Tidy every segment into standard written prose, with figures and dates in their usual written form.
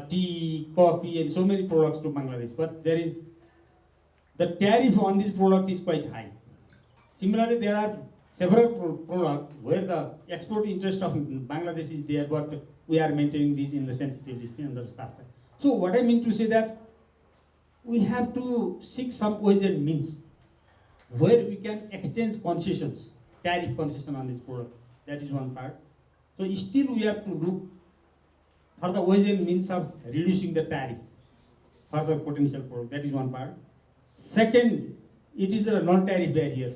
tea, coffee, and so many products to Bangladesh. But the tariff on this product is quite high. Similarly, there are several products where the export interest of Bangladesh is there, but we are maintaining this in the sensitive list and the stuff. So what I mean to say that we have to seek some ways and means where we can exchange concessions, tariff concession on this product. That is one part. So still we have to look for the ways and means of reducing the tariff for the potential product. That is one part. Second, it is the non-tariff barriers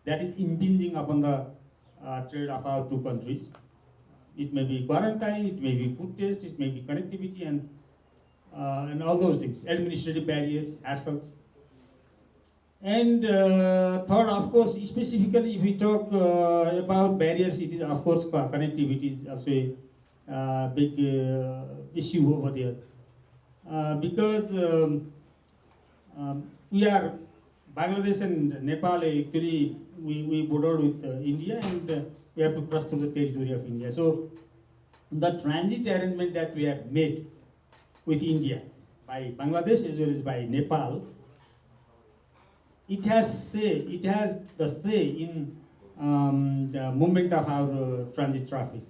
that is impinging upon the trade of our two countries. It may be quarantine, it may be food test, it may be connectivity, and all those things, administrative barriers, hassles. And third, of course, specifically if we talk about barriers, it is of course connectivity is also a big issue over there. Because we are, Bangladesh and Nepal actually, we border with India, and we have to cross to the territory of India. So the transit arrangement that we have made with India by Bangladesh as well as by Nepal, it has the say in the movement of our transit traffic.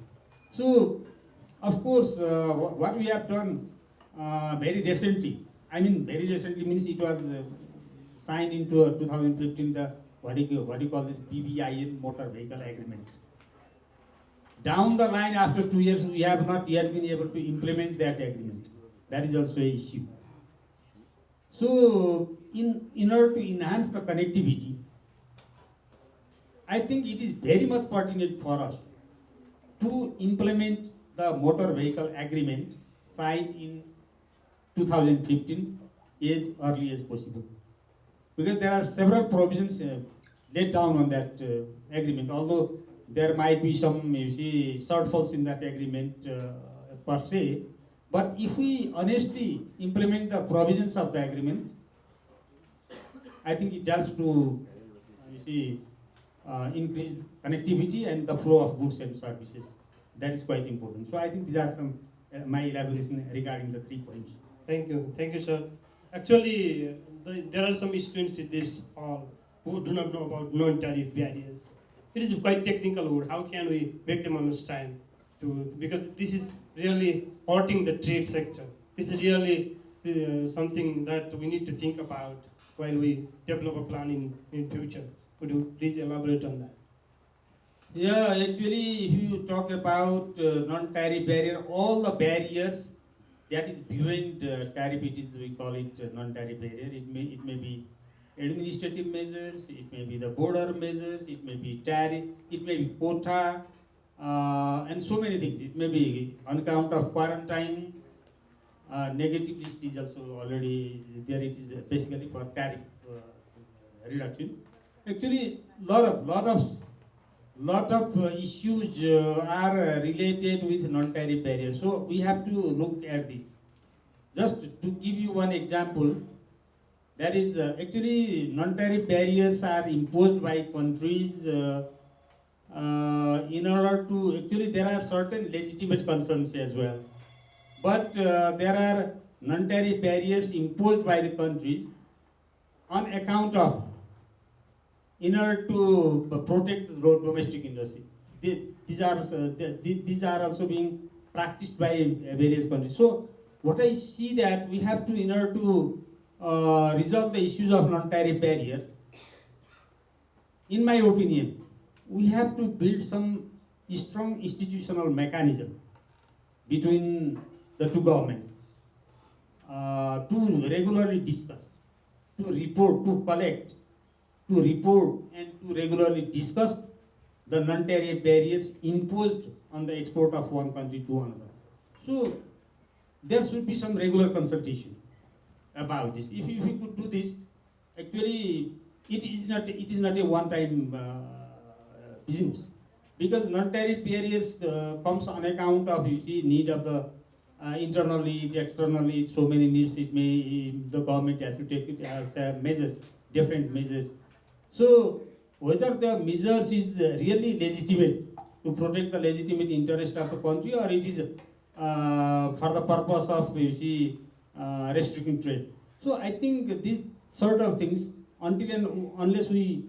So, of course, what we have done very recently, I mean very recently means it was signed into 2015 the what do you call this BVIN motor vehicle agreement. Down the line after 2 years, we have not yet been able to implement that agreement. That is also an issue. So, in order to enhance the connectivity, I think it is very much pertinent for us to implement the motor vehicle agreement signed in 2015 as early as possible. Because there are several provisions laid down on that agreement, although there might be some, you see, shortfalls in that agreement per se. But if we honestly implement the provisions of the agreement, I think it helps to, you see, increase connectivity and the flow of goods and services. That is quite important. So I think these are some my elaboration regarding the 3 points. Thank you, sir. Actually, there are some students in this hall who do not know about non-tariff barriers. It is quite technical word. How can we make them understand? Because this is really hurting the trade sector. This is really something that we need to think about while we develop a plan in future. Could you please elaborate on that? Yeah, actually, if you talk about non-tariff barrier, all the barriers that is beyond tariff, we call it non-tariff barrier. It may be administrative measures, it may be the border measures, it may be tariff, it may be quota, and so many things. It may be on account of quarantine. Negative list is also already there. It is basically for tariff reduction. Actually, lot of issues are related with non-tariff barriers. So we have to look at this. Just to give you one example, that is actually non-tariff barriers are imposed by countries in order to, actually there are certain legitimate concerns as well. But there are non-tariff barriers imposed by the countries on account of, in order to protect the domestic industry. These are also being practiced by various countries. So what I see that we have to, in order to resolve the issues of non-tariff barrier, in my opinion, we have to build some strong institutional mechanism between the two governments to regularly discuss, to report, to collect, to report, and to regularly discuss the non-tariff barriers imposed on the export of one country to another. So there should be some regular consultation about this. If we could do this, actually it is not a one-time business, because non-tariff barriers comes on account of, you see, need of the internal need, external need, so many needs. The government has to take it as measures, different measures. So whether the measures is really legitimate to protect the legitimate interest of the country, or it is for the purpose of, you see, restricting trade. So I think these sort of things, until and unless we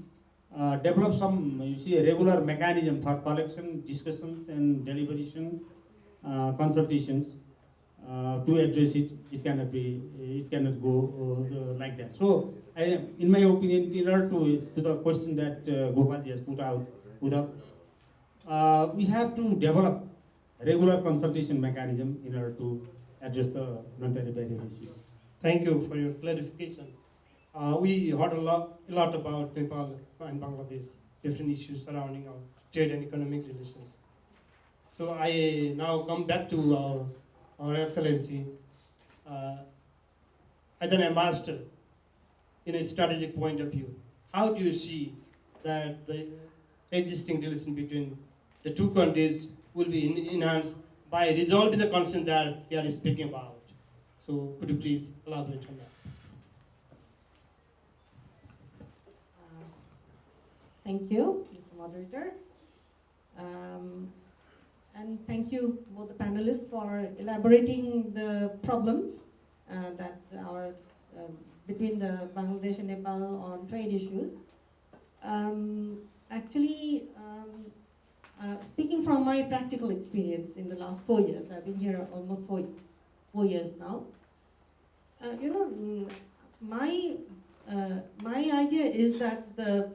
develop some, you see, a regular mechanism for collection, discussions, and deliberation, consultations to address it, it cannot go like that. So, in my opinion, in order to the question that Gopal has put up, we have to develop regular consultation mechanism in order to address the non-tariff barrier issue. Thank you for your clarification. We heard a lot about Nepal and Bangladesh, different issues surrounding our trade and economic relations. So I now come back to our Excellency. As an ambassador, in a strategic point of view, how do you see that the existing relation between the two countries will be enhanced by resolving the concerns that we are speaking about? So could you please elaborate on that? Thank you, Mr. Moderator. And thank you, both the panelists, for elaborating the problems that are between the Bangladesh and Nepal on trade issues. Actually, speaking from my practical experience in the last 4 years, I've been here almost 4 years now. My idea is that the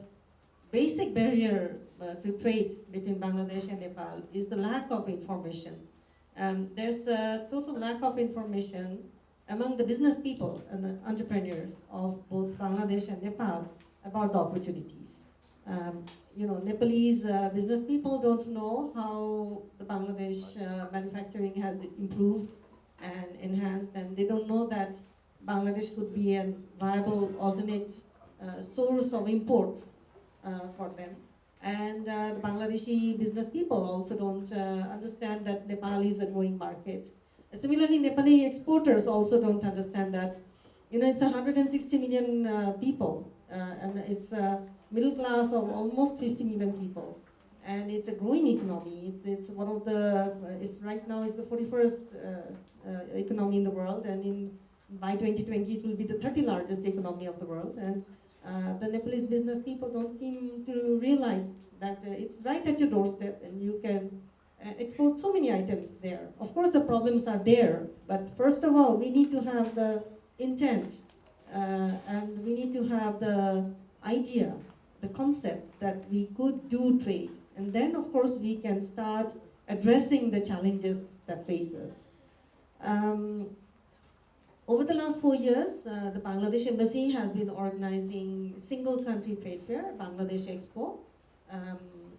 basic barrier to trade between Bangladesh and Nepal is the lack of information. There's a total lack of information among the business people and the entrepreneurs of both Bangladesh and Nepal about the opportunities. Nepalese business people don't know how the Bangladesh manufacturing has improved and enhanced, and they don't know that Bangladesh could be a viable alternate source of imports for them. And the Bangladeshi business people also don't understand that Nepal is a growing market. Similarly, Nepali exporters also don't understand that, it's 160 million people, and it's a middle class of almost 50 million people. And it's a growing economy. It's one of the, right now it's the 41st economy in the world, and by 2020 it will be the 30th largest economy of the world. And the Nepalese business people don't seem to realize that it's right at your doorstep and you can export so many items there. Of course the problems are there, but first of all we need to have the intent and we need to have the idea, the concept that we could do trade. And then of course we can start addressing the challenges that face us. Over the last 4 years, the Bangladesh Embassy has been organizing single country trade fair, Bangladesh Expo,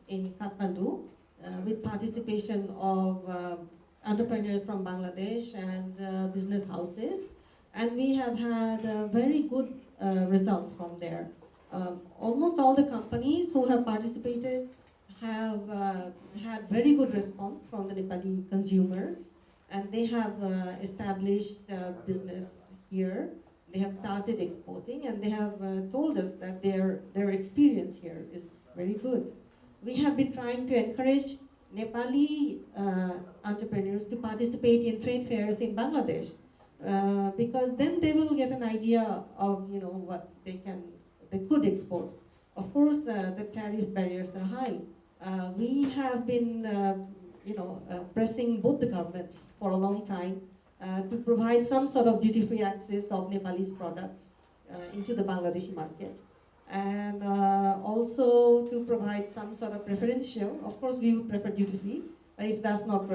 in Kathmandu, with participation of entrepreneurs from Bangladesh and business houses. And we have had very good results from there. Almost all the companies who have participated have had very good response from the Nepali consumers. And they have established business here. They have started exporting, and they have told us that their experience here is very good. We have been trying to encourage Nepali entrepreneurs to participate in trade fairs in Bangladesh, because then they will get an idea of what they could export. Of course, the tariff barriers are high. We have been pressing both the governments for a long time to provide some sort of duty-free access of Nepalese products into the Bangladeshi market. And also to provide some sort of preferential, of course we would prefer duty-free, but if that's not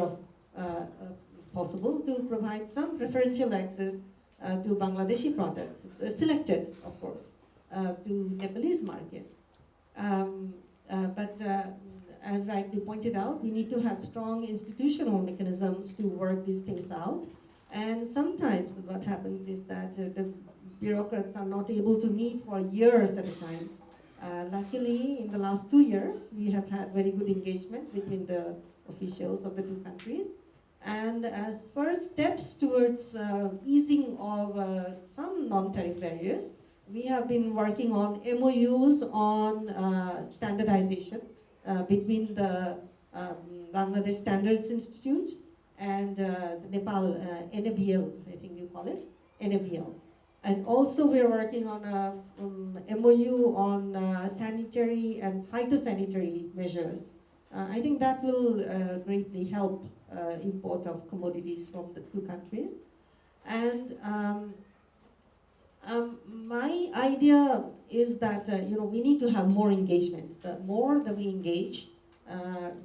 possible, to provide some preferential access to Bangladeshi products, selected of course, to Nepalese market. But as rightly pointed out, we need to have strong institutional mechanisms to work these things out. And sometimes what happens is that the bureaucrats are not able to meet for years at a time. Luckily, in the last 2 years, we have had very good engagement between the officials of the two countries. And as first steps towards easing of some non-tariff barriers, we have been working on MOUs on standardization between the Bangladesh Standards Institute and Nepal, NBL, I think you call it, NBL. And also we're working on a MOU on sanitary and phytosanitary measures. I think that will greatly help import of commodities from the two countries. And my idea is that we need to have more engagement. The more that we engage,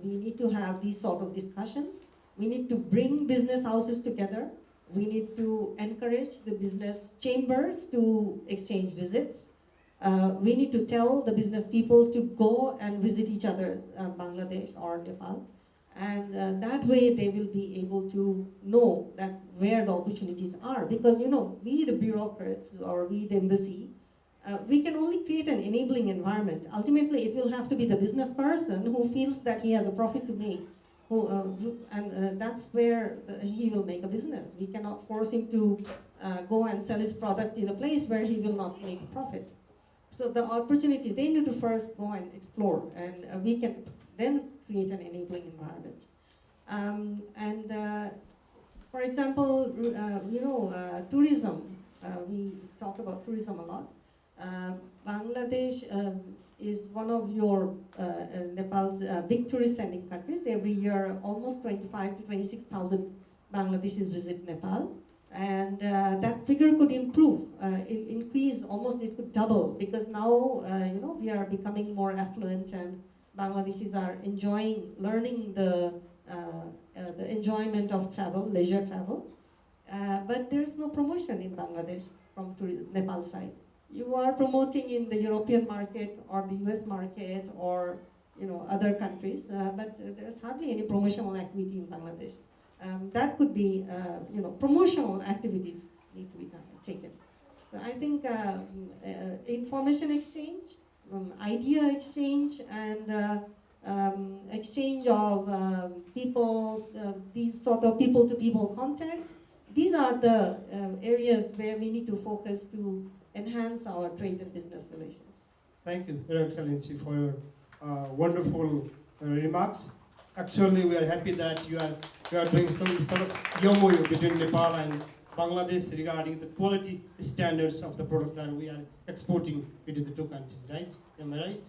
we need to have these sort of discussions. We need to bring business houses together. We need to encourage the business chambers to exchange visits. We need to tell the business people to go and visit each other, Bangladesh or Nepal. And that way they will be able to know that where the opportunities are. Because we the bureaucrats or we the embassy, we can only create an enabling environment. Ultimately it will have to be the business person who feels that he has a profit to make. And that's where he will make a business. We cannot force him to go and sell his product in a place where he will not make a profit. So the opportunity, they need to first go and explore, and we can then create an enabling environment. For example, tourism. We talk about tourism a lot. Bangladesh is one of your Nepal's big tourist sending countries. Every year, almost 25 to 26,000 Bangladeshis visit Nepal. And that figure could improve, increase, almost it could double, because now, we are becoming more affluent and Bangladeshis are learning the enjoyment of travel, leisure travel. But there's no promotion in Bangladesh from Nepal side. You are promoting in the European market or the US market or other countries, but there's hardly any promotional activity in Bangladesh. That could be, promotional activities need to be taken. So I think information exchange, idea exchange, and exchange of people, these sort of people-to-people contacts, these are the areas where we need to focus to enhance our trade and business relations. Thank you, Your Excellency, for your wonderful remarks. Actually, we are happy that you are doing some sort of MOU between Nepal and Bangladesh regarding the quality standards of the product that we are exporting into the two countries, right? Am I right?